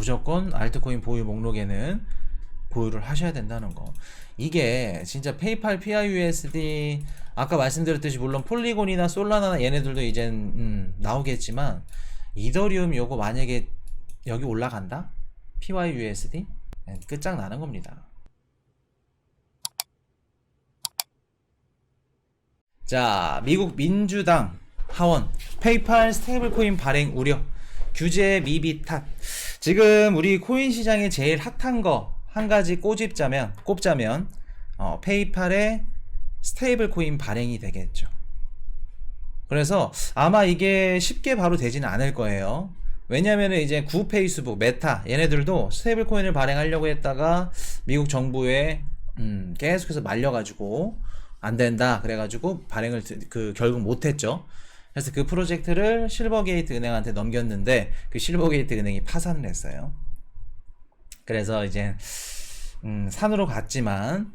무조건 알트코인 보유 목록에는 보유를 하셔야 된다는 거. 이게 진짜 페이팔 PIUSD 아까 말씀드렸듯이 물론 폴리곤이나 솔라나 얘네들도 이젠 나오겠지만 이더리움 요거 만약에 여기 올라간다? PYUSD? 끝장나는 겁니다. 자, 미국 민주당 하원 페이팔 스테이블코인 발행 우려 규제 미비 탓. 지금 우리 코인 시장에 제일 핫한 거 한 가지 꼽자면 페이팔의 스테이블코인 발행이 되겠죠. 그래서 아마 이게 쉽게 바로 되지는 않을 거예요. 왜냐면은 이제 구 페이스북, 메타 얘네들도 스테이블코인을 발행하려고 했다가 미국 정부에 계속해서 말려가지고 안 된다 그래가지고 발행을 결국 못했죠. 그래서 그 프로젝트를 실버게이트 은행한테 넘겼는데 그 실버게이트 은행이 파산을 했어요. 그래서 이제 산으로 갔지만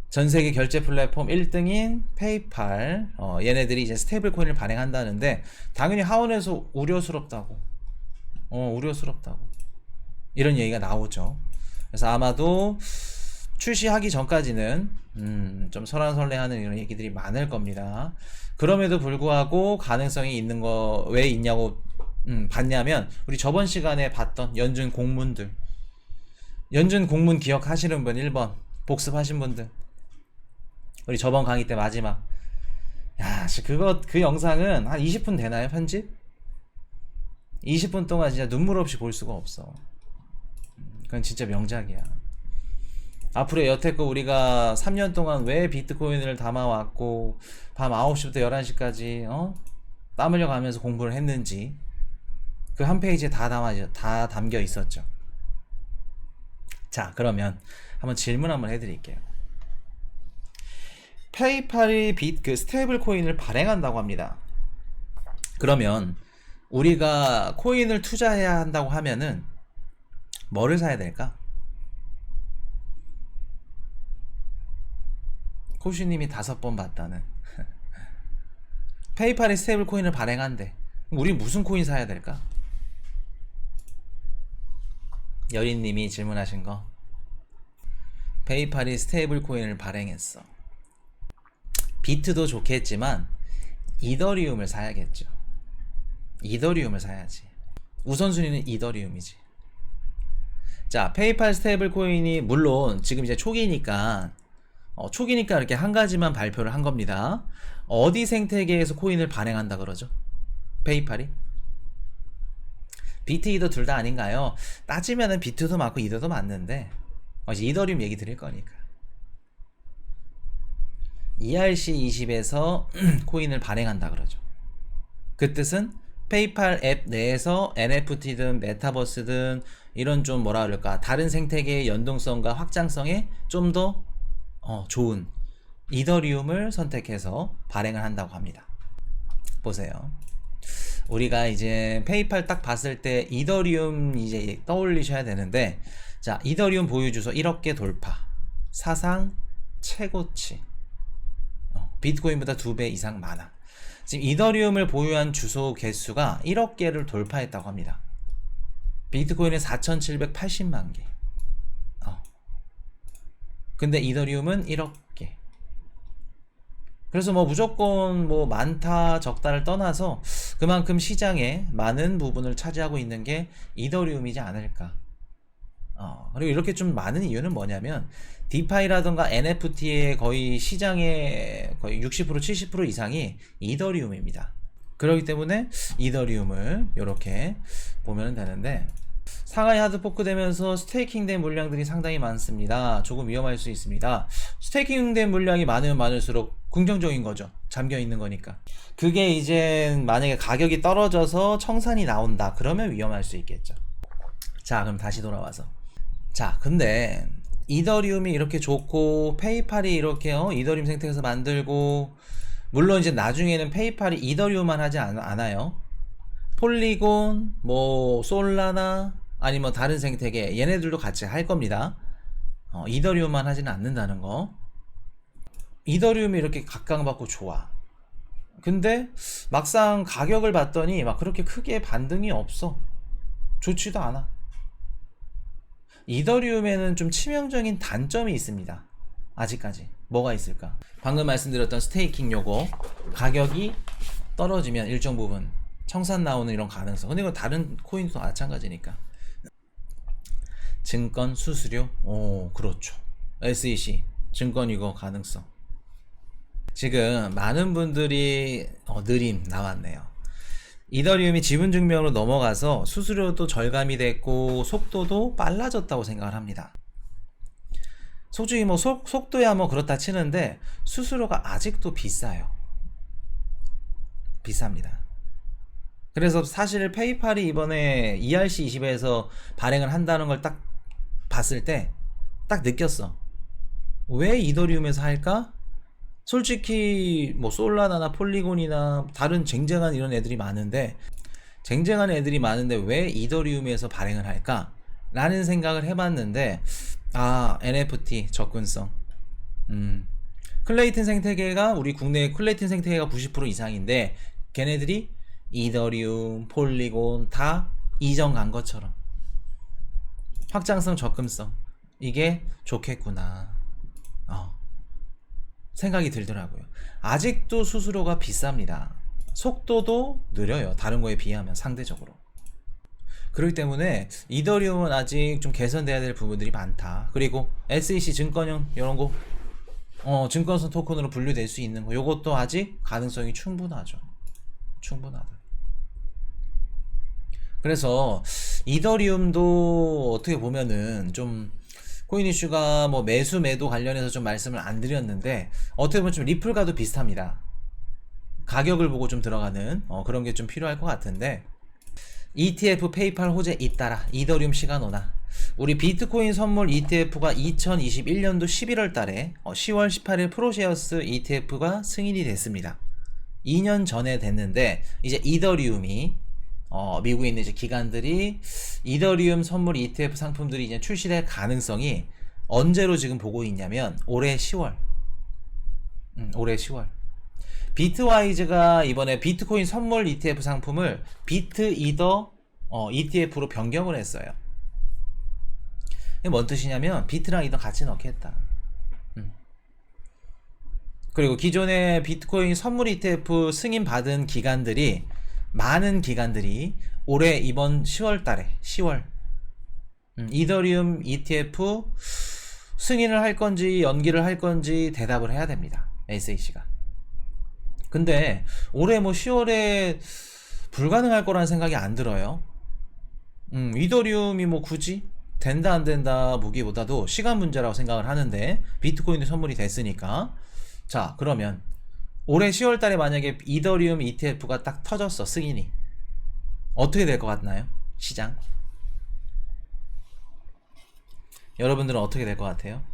전세계 결제 플랫폼 1등인 페이팔 얘네들이 이제 스테이블 코인을 발행한다는데 당연히 하원에서 우려스럽다고 이런 얘기가 나오죠. 그래서 아마도 출시하기 전까지는 좀 설왕설래하는 이런 얘기들이 많을 겁니다. 그럼에도 불구하고 가능성이 있는 거 왜 있냐고 봤냐면 우리 저번 시간에 봤던 연준 공문들, 연준 공문 기억하시는 분 1번 복습하신 분들, 우리 저번 강의 때 마지막 그 영상은 한 20분 되나요 편집? 20분 동안 진짜 눈물 없이 볼 수가 없어. 그건 진짜 명작이야. 앞으로 여태껏 우리가 3년 동안 왜 비트코인을 담아왔고 밤 9시부터 11시까지 땀 흘려가면서 공부를 했는지 그 한 페이지에 다 담겨 있었죠. 자, 그러면 한번 질문 한번 해드릴게요. 페이팔이 스테이블 코인을 발행한다고 합니다. 그러면 우리가 코인을 투자해야 한다고 하면은 뭐를 사야 될까? 코슈님이 5번 봤다는 페이팔이 스테이블 코인을 발행한대. 우리 무슨 코인 사야 될까? 여린님이 질문하신 거. 페이팔이 스테이블 코인을 발행했어. 비트도 좋겠지만 이더리움을 사야겠죠. 이더리움을 사야지. 우선순위는 이더리움이지. 자, 페이팔 스테이블 코인이 물론 지금 이제 초기니까 이렇게 한 가지만 발표를 한 겁니다. 어디 생태계에서 코인을 발행한다 그러죠? 페이팔이? 비트 이더 둘 다 아닌가요? 따지면은 비트도 맞고 이더도 맞는데 이더리움 얘기 드릴 거니까. ERC20에서 코인을 발행한다 그러죠. 그 뜻은 페이팔 앱 내에서 NFT든 메타버스든 이런 좀 뭐라 그럴까 다른 생태계의 연동성과 확장성에 좀 더 좋은 이더리움을 선택해서 발행을 한다고 합니다. 보세요. 우리가 이제 페이팔 딱 봤을 때 이더리움 이제 떠올리셔야 되는데, 자, 이더리움 보유 주소 1억 개 돌파, 사상 최고치, 비트코인보다 2배 이상 많아. 지금 이더리움을 보유한 주소 개수가 1억 개를 돌파했다고 합니다. 비트코인은 4,780만 개. 근데 이더리움은 1억 개. 그래서 무조건 많다 적다를 떠나서 그만큼 시장의 많은 부분을 차지하고 있는 게 이더리움이지 않을까. 그리고 이렇게 좀 많은 이유는 뭐냐면 디파이라던가 NFT의 거의 시장의 거의 60% 70% 이상이 이더리움입니다. 그렇기 때문에 이더리움을 이렇게 보면 되는데, 상하이 하드포크 되면서 스테이킹된 물량들이 상당히 많습니다. 조금 위험할 수 있습니다. 스테이킹된 물량이 많으면 많을수록 긍정적인 거죠. 잠겨 있는 거니까. 그게 이제 만약에 가격이 떨어져서 청산이 나온다 그러면 위험할 수 있겠죠. 자, 그럼 다시 돌아와서, 자, 근데 이더리움이 이렇게 좋고 페이팔이 이렇게 이더리움 생태계에서 만들고, 물론 이제 나중에는 페이팔이 이더리움만 하지 않아요. 폴리곤, 솔라나 아니면 다른 생태계 얘네들도 같이 할 겁니다. 이더리움만 하지는 않는다는 거. 이더리움이 이렇게 각광받고 좋아. 근데 막상 가격을 봤더니 막 그렇게 크게 반등이 없어. 좋지도 않아. 이더리움에는 좀 치명적인 단점이 있습니다. 아직까지. 뭐가 있을까? 방금 말씀드렸던 스테이킹 요거 가격이 떨어지면 일정 부분 청산 나오는 이런 가능성. 근데 이건 다른 코인도 마찬가지니까. 증권 수수료? 오, 그렇죠. SEC 증권 이거 가능성. 지금 많은 분들이 느림 나왔네요. 이더리움이 지분 증명으로 넘어가서 수수료도 절감이 됐고 속도도 빨라졌다고 생각을 합니다. 솔직히 뭐 속도야 뭐 그렇다 치는데 수수료가 아직도 비싸요. 비쌉니다. 그래서 사실 페이팔이 이번에 ERC20에서 발행을 한다는 걸 딱 봤을 때 딱 느꼈어. 왜 이더리움에서 할까? 솔직히 뭐 솔라나나 폴리곤이나 다른 쟁쟁한 이런 애들이 많은데 왜 이더리움에서 발행을 할까? 라는 생각을 해봤는데 NFT 접근성. 클레이튼 생태계가 우리 국내 클레이튼 생태계가 90% 이상인데 걔네들이 이더리움, 폴리곤 다 이전 간 것처럼 확장성, 접근성 이게 좋겠구나 생각이 들더라고요. 아직도 수수료가 비쌉니다. 속도도 느려요. 다른 거에 비하면 상대적으로. 그렇기 때문에 이더리움은 아직 좀 개선돼야 될 부분들이 많다. 그리고 SEC 증권형 이런 거 증권성 토큰으로 분류될 수 있는 거 요것도 아직 가능성이 충분하죠. 충분하다. 그래서 이더리움도 어떻게 보면은 좀 코인 이슈가 뭐 매수 매도 관련해서 좀 말씀을 안 드렸는데 어떻게 보면 좀 리플과도 비슷합니다. 가격을 보고 좀 들어가는 그런 게 좀 필요할 것 같은데 ETF 페이팔 호재 잇따라 이더리움 시가노나 우리 비트코인 선물 ETF가 2021년도 11월 달에 10월 18일 프로셰어스 ETF가 승인이 됐습니다. 2년 전에 됐는데 이제 이더리움이 미국에 있는 이제 기관들이 이더리움 선물 ETF 상품들이 이제 출시될 가능성이 언제로 지금 보고 있냐면 올해 10월. 올해 10월. 비트와이즈가 이번에 비트코인 선물 ETF 상품을 비트이더 ETF로 변경을 했어요. 이게 뭔 뜻이냐면 비트랑 이더 같이 넣겠다. 그리고 기존의 비트코인 선물 ETF 승인 받은 기관들이 많은 기관들이 올해 이번 10월 달에 10월 이더리움 ETF 승인을 할 건지 연기를 할 건지 대답을 해야 됩니다. SEC가. 근데 올해 뭐 10월에 불가능할 거라는 생각이 안 들어요. 이더리움이 뭐 굳이 된다 안 된다 보기보다도 시간 문제라고 생각을 하는데 비트코인도 선물이 됐으니까 자 그러면 올해 10월 달에 만약에 이더리움 ETF가 딱 터졌어 승인이 어떻게 될 것 같나요? 시장 여러분들은 어떻게 될 것 같아요?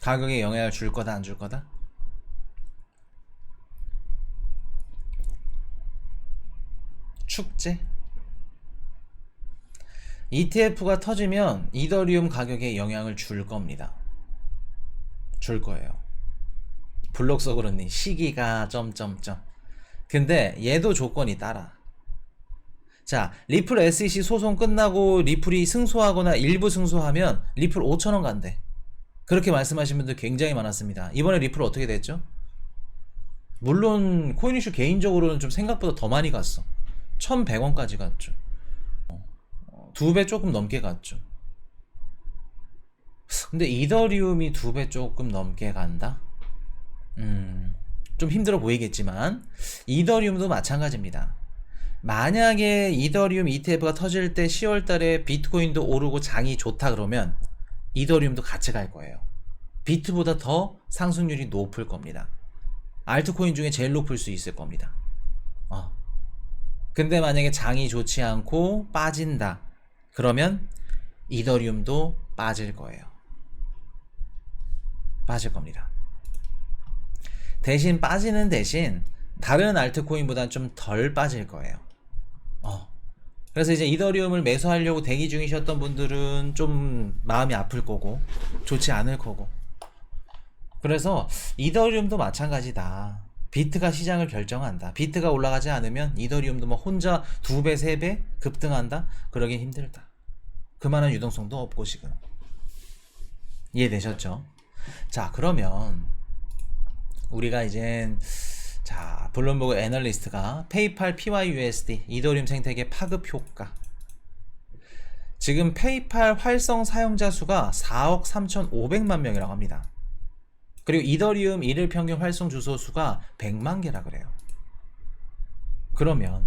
가격에 영향을 줄 거다 안 줄 거다? 축제? ETF가 터지면 이더리움 가격에 영향을 줄 겁니다. 줄 거예요. 블록서그로님 시기가 점점점 근데 얘도 조건이 따라. 자 리플 SEC 소송 끝나고 리플이 승소하거나 일부 승소하면 리플 5,000원 간대. 그렇게 말씀하신 분들 굉장히 많았습니다. 이번에 리플 어떻게 됐죠? 물론 코인이슈 개인적으로는 좀 생각보다 더 많이 갔어. 1,100원까지 갔죠. 2배 조금 넘게 갔죠. 근데 이더리움이 2배 조금 넘게 간다? 좀 힘들어 보이겠지만 이더리움도 마찬가지입니다. 만약에 이더리움 ETF가 터질 때 10월 달에 비트코인도 오르고 장이 좋다 그러면 이더리움도 같이 갈 거예요. 비트보다 더 상승률이 높을 겁니다. 알트코인 중에 제일 높을 수 있을 겁니다. 근데 만약에 장이 좋지 않고 빠진다 그러면 이더리움도 빠질 거예요. 빠질 겁니다. 대신 빠지는 대신 다른 알트코인보다는 좀 덜 빠질 거예요. 그래서 이제 이더리움을 매수하려고 대기 중이셨던 분들은 좀 마음이 아플 거고 좋지 않을 거고. 그래서 이더리움도 마찬가지다. 비트가 시장을 결정한다. 비트가 올라가지 않으면 이더리움도 뭐 혼자 2배, 3배 급등한다? 그러긴 힘들다. 그만한 유동성도 없고 지금. 이해되셨죠? 자, 그러면 우리가 이젠 자, 블룸버그 애널리스트가 페이팔 PYUSD 이더리움 생태계 파급 효과. 지금 페이팔 활성 사용자 수가 4억 3,500만 명이라고 합니다. 그리고 이더리움 일일 평균 활성 주소 수가 100만 개라 그래요. 그러면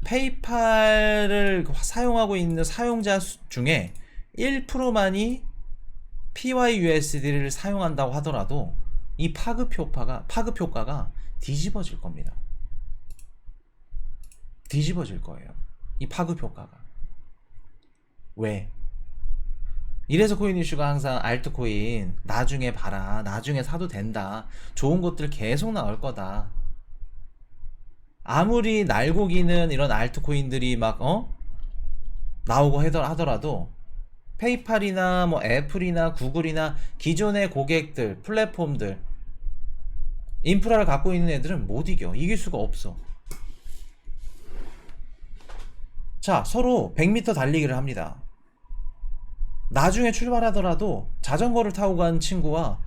페이팔을 사용하고 있는 사용자 중에 1%만이 PYUSD를 사용한다고 하더라도 이 파급 효과가 뒤집어질 겁니다. 뒤집어질 거예요. 이 파급 효과가. 왜? 이래서 코인 이슈가 항상 알트코인 나중에 봐라, 나중에 사도 된다, 좋은 것들 계속 나올 거다. 아무리 날고기는 이런 알트코인들이 막 나오고 하더라도 페이팔이나 뭐 애플이나 구글이나 기존의 고객들, 플랫폼들, 인프라를 갖고 있는 애들은 못 이길 수가 없어. 자, 서로 100m 달리기를 합니다. 나중에 출발하더라도 자전거를 타고 가는 친구와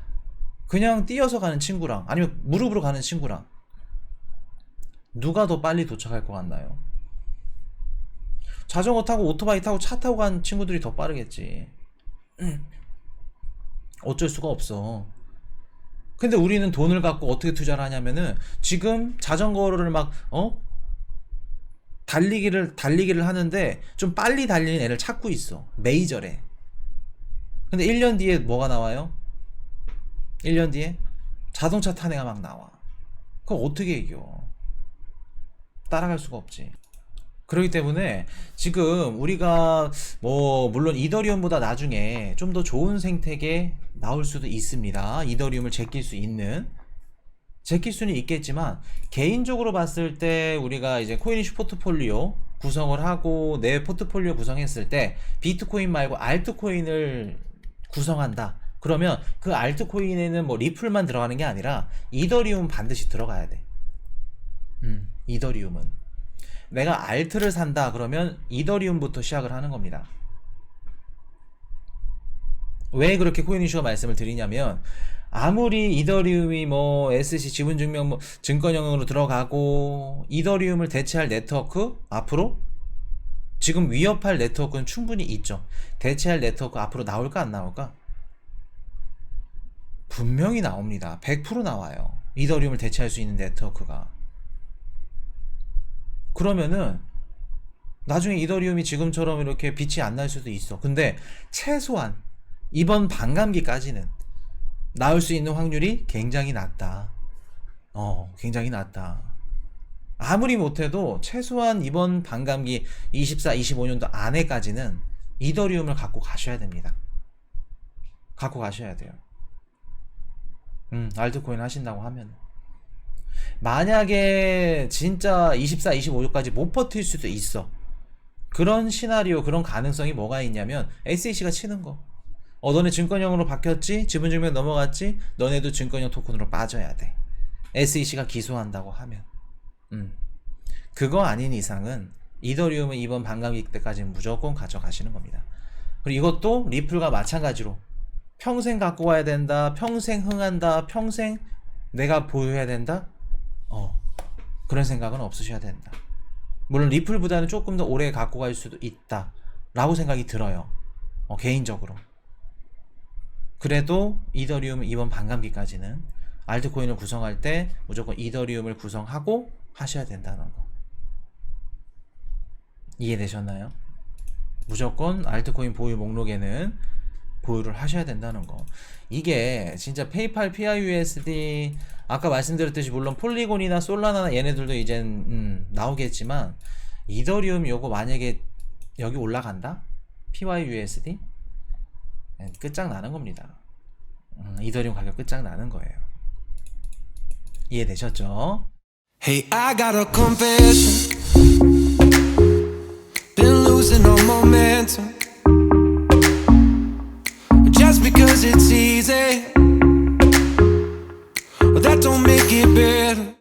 그냥 뛰어서 가는 친구랑 아니면 무릎으로 가는 친구랑 누가 더 빨리 도착할 것 같나요? 자전거 타고 오토바이 타고 차 타고 간 친구들이 더 빠르겠지. 어쩔 수가 없어. 근데 우리는 돈을 갖고 어떻게 투자를 하냐면은 지금 자전거를 막 달리기를 하는데 좀 빨리 달리는 애를 찾고 있어. 메이저래. 근데 1년 뒤에 뭐가 나와요? 1년 뒤에 자동차 탄 애가 막 나와. 그거 어떻게 이겨? 따라갈 수가 없지. 그렇기 때문에 지금 우리가 뭐 물론 이더리움보다 나중에 좀 더 좋은 생태계 나올 수도 있습니다. 이더리움을 제낄 수는 있겠지만 개인적으로 봤을 때 우리가 이제 코인이슈 포트폴리오 구성을 하고 내 포트폴리오 구성했을 때 비트코인 말고 알트코인을 구성한다. 그러면 그 알트코인에는 뭐 리플만 들어가는 게 아니라 이더리움 반드시 들어가야 돼. 이더리움은 내가 알트를 산다 그러면 이더리움부터 시작을 하는 겁니다. 왜 그렇게 코인 이슈가 말씀을 드리냐면 아무리 이더리움이 뭐 SC 지분증명 뭐 증권형으로 들어가고 이더리움을 대체할 네트워크 앞으로 지금 위협할 네트워크는 충분히 있죠. 대체할 네트워크 앞으로 나올까 안 나올까? 분명히 나옵니다. 100% 나와요. 이더리움을 대체할 수 있는 네트워크가. 그러면은 나중에 이더리움이 지금처럼 이렇게 빛이 안 날 수도 있어. 근데 최소한 이번 반감기까지는 나올 수 있는 확률이 굉장히 낮다. 굉장히 낮다. 아무리 못해도 최소한 이번 반감기 24, 25년도 안에까지는 이더리움을 갖고 가셔야 됩니다. 갖고 가셔야 돼요. 알트코인 하신다고 하면. 만약에 진짜 24, 25년까지 못 버틸 수도 있어. 그런 시나리오, 그런 가능성이 뭐가 있냐면 SEC가 치는 거. 너네 증권형으로 바뀌었지? 지분증명 넘어갔지? 너네도 증권형 토큰으로 빠져야 돼. SEC가 기소한다고 하면. 그거 아닌 이상은 이더리움은 이번 반감기 때까지는 무조건 가져가시는 겁니다. 그리고 이것도 리플과 마찬가지로 평생 갖고 가야 된다, 평생 흥한다, 평생 내가 보유해야 된다? 그런 생각은 없으셔야 된다. 물론 리플보다는 조금 더 오래 갖고 갈 수도 있다 라고 생각이 들어요. 개인적으로. 그래도 이더리움 이번 반감기까지는 알트코인을 구성할 때 무조건 이더리움을 구성하고 하셔야 된다는 거. 이해되셨나요? 무조건 알트코인 보유 목록에는 보유를 하셔야 된다는 거. 이게 진짜 페이팔 PYUSD 아까 말씀드렸듯이 물론 폴리곤이나 솔라나나 얘네들도 이젠 나오겠지만 이더리움 요거 만약에 여기 올라간다? PYUSD? 끝장나는 겁니다. 이더리움 가격 끝장나는 거예요. 이해되셨죠? Hey, I got a confession. Been losing all momentum. Just because it's easy, that don't make it better.